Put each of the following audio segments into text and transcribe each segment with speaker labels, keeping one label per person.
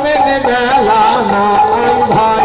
Speaker 1: মেনে বেলা নাই ভাই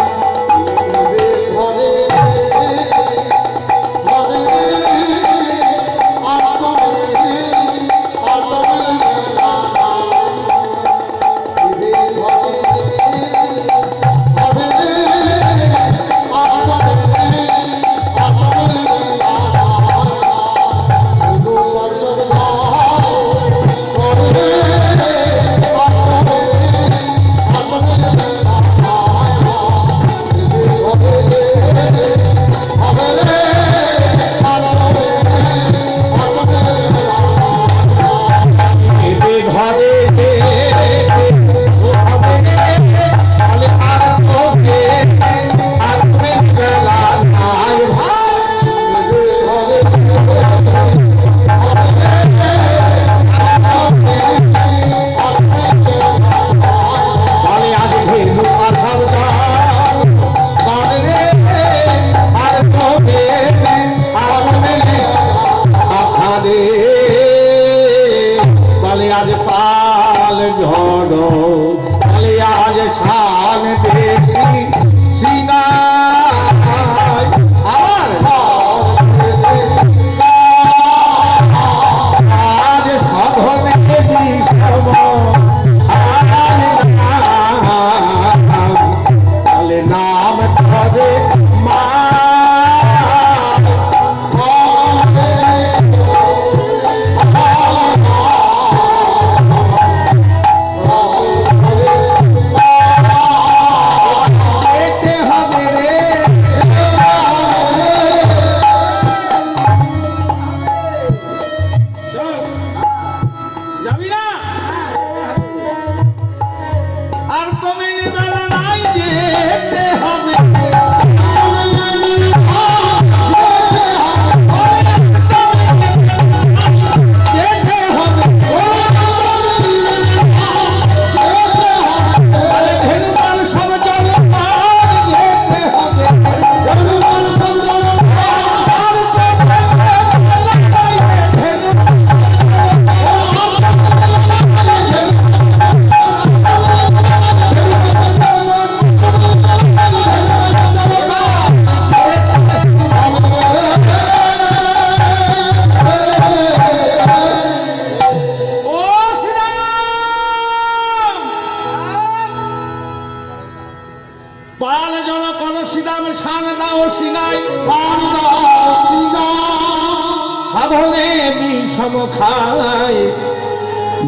Speaker 1: সাধনে বিষম খায়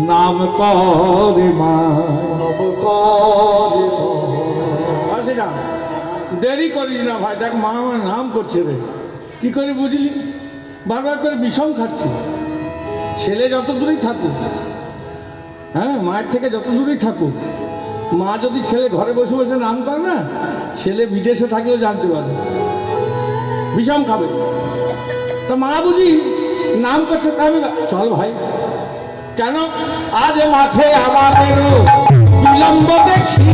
Speaker 1: নাম করে দেরি করিস না ভাই। দেখ মা আমার নাম করছে রে, কি করে বুঝলি? বারবার করে বিষম খাচ্ছি। ছেলে যত দূরেই থাকুক, হ্যাঁ মায়ের থেকে যত দূরেই থাকুক, মা যদি ছেলে ঘরে বসে বসে নাম করে না, ছেলে বিদেশে থাকলেও জানতে পারে বিষম খাবে। তা মা বুঝি নাম করছে, তা আমি চল ভাই। কেন আজ মাঠে আমাদের বিলম্ব দেখি,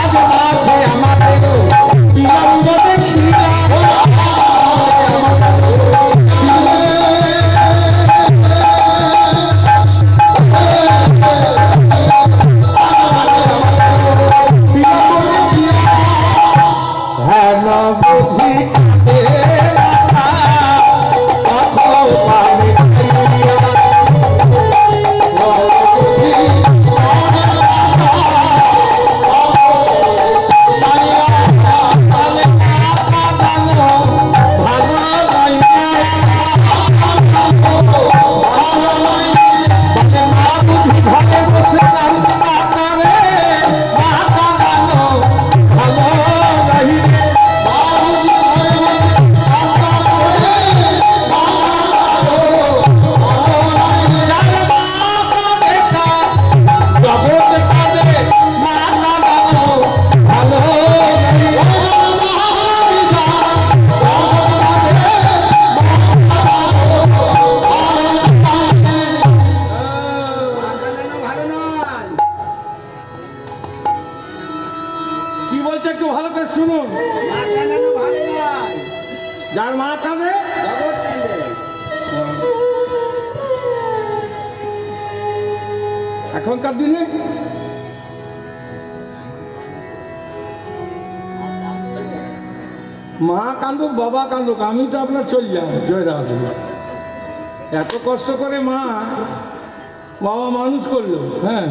Speaker 1: আজ মাঠে আমাদের বিলম্ব দেখি, এখনকার দিনে মা কান্দুক বাবা কান্দুক, আমি তো আপনার চললাম জয়রাজ। এত কষ্ট করে মা বাবা মানুষ করলো, হ্যাঁ,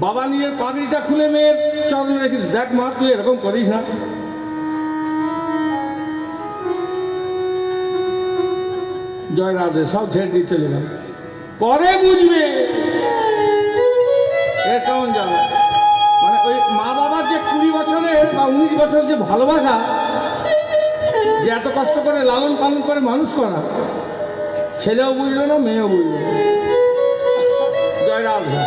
Speaker 1: বাবা নিজের পাগড়িটা খুলে মেয়ের চরণে রেখে, দেখ মা তুই এরকম করিস না। জয় রাধে, সব ছেড়ে দিয়ে চলে গেল। পরে বুঝবে এর কেমন যাবে। মানে ওই মা বাবার যে 20 বছরের বা 19 বছর যে ভালোবাসা, যে এত কষ্ট করে লালন পালন করে মানুষ করা, ছেলেও বুঝলো না মেয়েও বুঝলো না। জয় রাধে।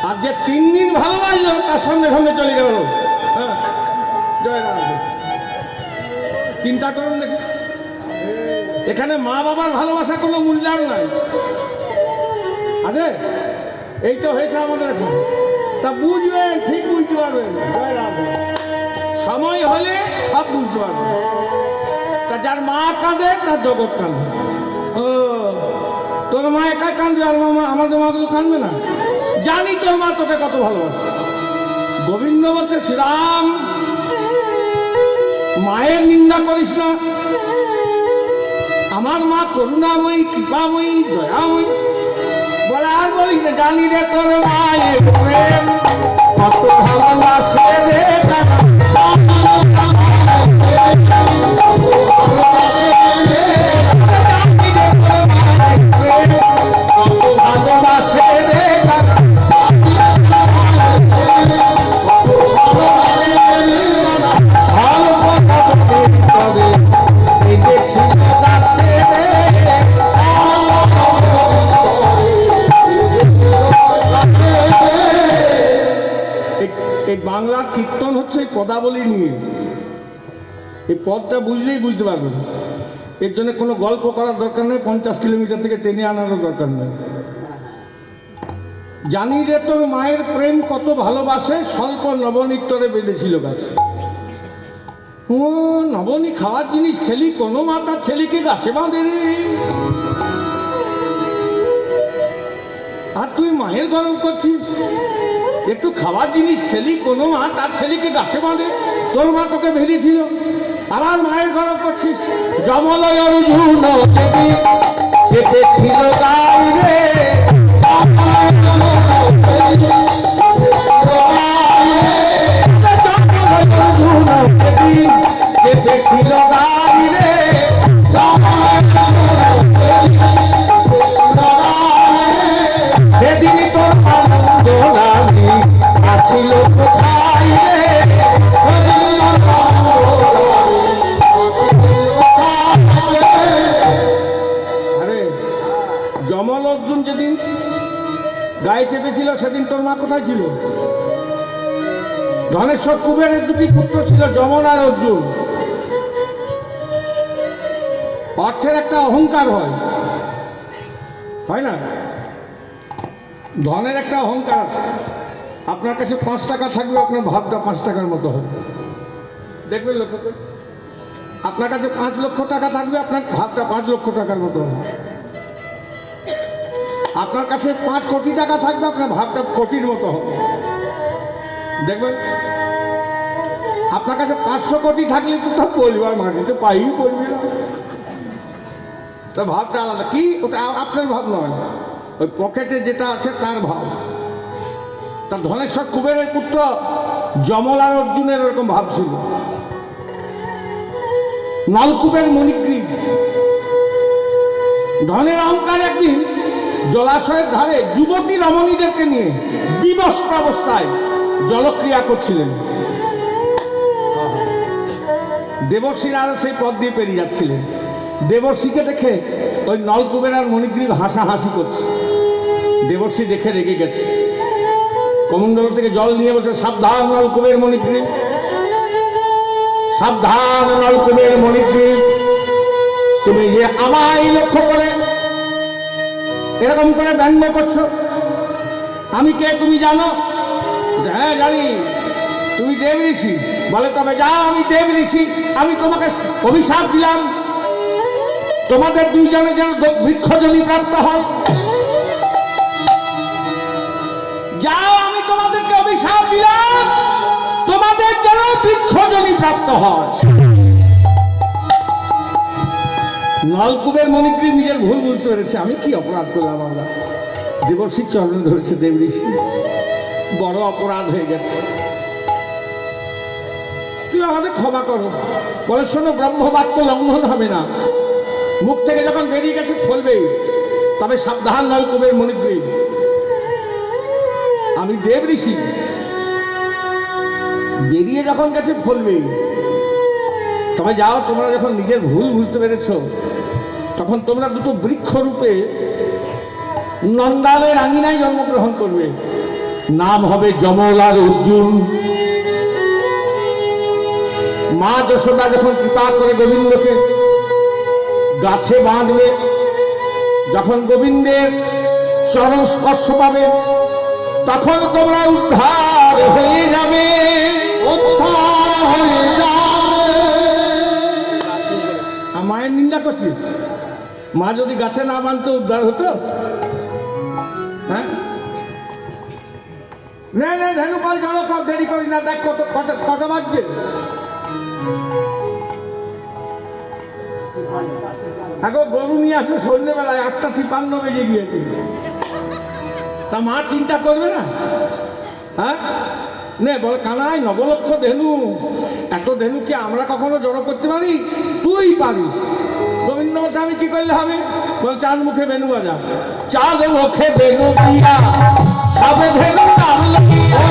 Speaker 1: আর যে 3 দিন ভালোবাসলো তার সঙ্গে সঙ্গে চলে গেল। হ্যাঁ, জয় রাধে। চিন্তা করুন দেখি, এখানে মা বাবার ভালোবাসা কোনো মূল্যায়ন নাই আছে। এই তো হয়েছে আমাদের এখন, তা বুঝবেন, ঠিক বুঝতে পারবেন। জয় রাধে। সময় হলে সব বুঝতে পারবেন। তা যার মা কাঁদে তার জগৎ কাঁদে। ও, তোর মা একাই কাঁদবে আর আমাদের মা তো কাঁদবে না? জানি তোর মা তোকে কত ভালোবাসে। গোবিন্দ বলছে, শ্রীরাম মায়ের নিন্দা করিস না, আমার মা করুণাময়ী, কৃপাময়ী, দয়াময়ী। বলে আর বলিস না, জানি রে তোর মায়ের প্রেম কত ভালোবাসে রে। বাংলার কীর্তন হচ্ছে পদাবলী নিয়ে। এই পদটা বুঝলেই বুঝতে পারবেন। এর জন্য কোনো গল্প করার দরকার নেই, 50 কিলোমিটার থেকে টেনে আনারও দরকার নেই। জানি রে তোর মায়ের প্রেম কত ভালোবাসে, স্বল্প নবনীতরে বেঁধেছিল গাছ। ও নবনী খাওয়ার জিনিস খেলি, কোনো মা তার ছেলেকে গাছে বাঁধে রে। আর তুই মায়ের গরম করছিস, একটু খাবার জিনিস খেলি, কোনো মা তার ছেলেকে গাছে বাঁধে? তোর মা তোকে ভেবেছিল, আবার মায়ের গরম করছিস। জমলয় অর্জুন চেপেছিল গাই রে, চেপেছিল গাই রে। সেদিন তোর আসিল কোথায় রে? আরে যমল অর্জুন যেদিন গায়ে চেপেছিল সেদিন তোর মা কোথায় ছিল? ধনেশ্বর কুবেরের 2টি পুত্র ছিল, যমল আর অর্জুন। অর্থের একটা অহংকার হয় না? ধনের একটা অহংকার আছে। আপনার কাছে 5 টাকা থাকবে, আপনার ভাবটা 5 টাকার মতো হবে। দেখবেন লক্ষ্য করে, আপনার কাছে 5 লক্ষ টাকা থাকবে, আপনার ভাবটা 5 লক্ষ টাকার মতো হবে। আপনার কাছে 5 কোটি টাকা থাকবে, আপনার ভাবটা কোটির মতো হবে। দেখবেন আপনার কাছে 500 কোটি থাকলে তো তা বলবার মাটিতে পাই বলবি না, তা ভাবটা আলাদা। কি ওটা আপনার ভাব নয়, ওই পকেটে যেটা আছে তার ভাব। তা ধনেশ্বর কুবেরের পুত্র যমল আর অর্জুনের এরকম ভাব ছিল। নলকূপের মণিগ্রীব, ধনের অহংকার একদিন জলাশয়ের ধারে যুবতী রমণীদেরকে নিয়ে বিবস্ত্র অবস্থায় জলক্রিয়া করছিলেন। দেবর্ষীরা সেই পথ দিয়ে পেরিয়ে যাচ্ছিলেন। দেবর্ষীকে দেখে ওই নলকূপের আর মণিগ্রীব হাসাহাসি করছে। দেবর্ষী দেখে রেগে গেছে, কমণ্ডল থেকে জল নিয়ে বলছে, সাবধান নলকূপের মণিগ্রীব, সাবধান নলকূপের মণিগ্রীব, তুমি যে আমায় লক্ষ্য করে এরকম করে ব্যঙ্গ করছো, আমি কে তুমি জানো? হ্যাঁ জানি, তুমি দেব ঋষি। বলে তবে যাও, আমি দেব ঋষি, আমি তোমাকে অভিশাপ দিলাম, তোমাদের দুইজনে যেন বৃক্ষজনি প্রাপ্ত হয়। যাও, আমি তোমাদেরকে অভিশাপ দিলাম, তোমাদের যেন বৃক্ষজনি প্রাপ্ত হয়। নলকূপের মণিগ্রীব নিজের ভুল বুঝতে পেরেছে, আমি কি অপরাধ করলাম। আমরা দেবর্ষির চরণে ধরেছে, দেব ঋষি বড় অপরাধ হয়ে গেছে, তুমি আমাদের ক্ষমা করো। বলে শোনো, ব্রহ্মবাক্য লঙ্ঘন হবে না, মুখ থেকে যখন বেরিয়ে গেছে ফলবে, তবে সাবধান নলকূপের মণিগ্রীব, আমি দেব ঋষি, বেরিয়ে যখন গেছে ফলবে। তবে যাও, তোমরা যখন নিজের ভুল বুঝতে পেরেছ, তখন তোমরা দুটো বৃক্ষ রূপে নন্দালের আঙিনায় জন্মগ্রহণ করবে। নাম হবে যমল আর অর্জুন। মা যশোদা যখন কৃপা করে গোবিন্দকে গাছে বাঁধবে, যখন গোবিন্দের চরণ স্পর্শ পাবে, তখন তোমরা উদ্ধার হয়ে যাবে, উদ্ধার হয়ে যাবে। আর মায়ের নিন্দা করছিস? মা যদি গাছে না বাঁধতো উদ্ধার হতো? হ্যাঁ, না না, ধেনুপাল চলো, সব দেরি করি না, দেখ কটা বাজছে। এখন গরু নিয়ে আসে সন্ধ্যেবেলায়, 8:53 বেজে গিয়েছে। তা মা চিন্তা করবে না? হ্যাঁ, নে বল, কানাই নবলক্ষ ধেনু, এত ধেনু কি আমরা কখনো জড়ো করতে পারি? তুই পারিস। গোবিন্দ বলছে, আমি কি করলে হবে? বল, চাঁদ মুখে বেনু বাজা। চাঁদ মুখে বেনু দিয়া সবে ধেনু নাম লাগিয়া,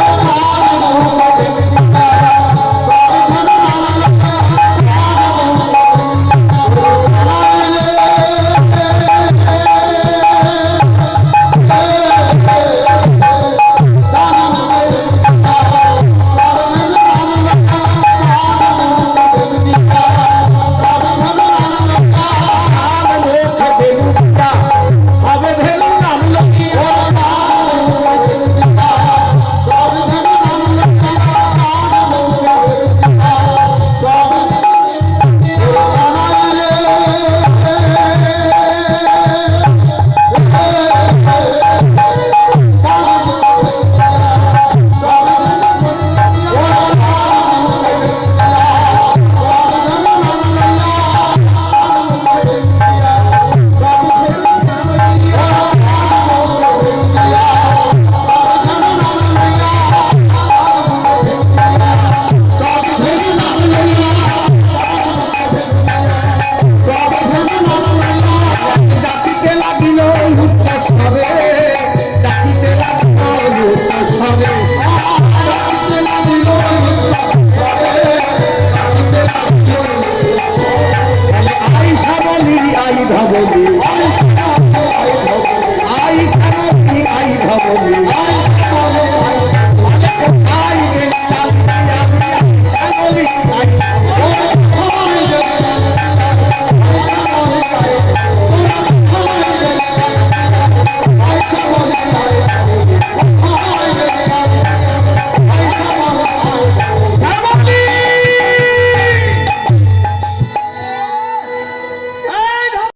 Speaker 1: I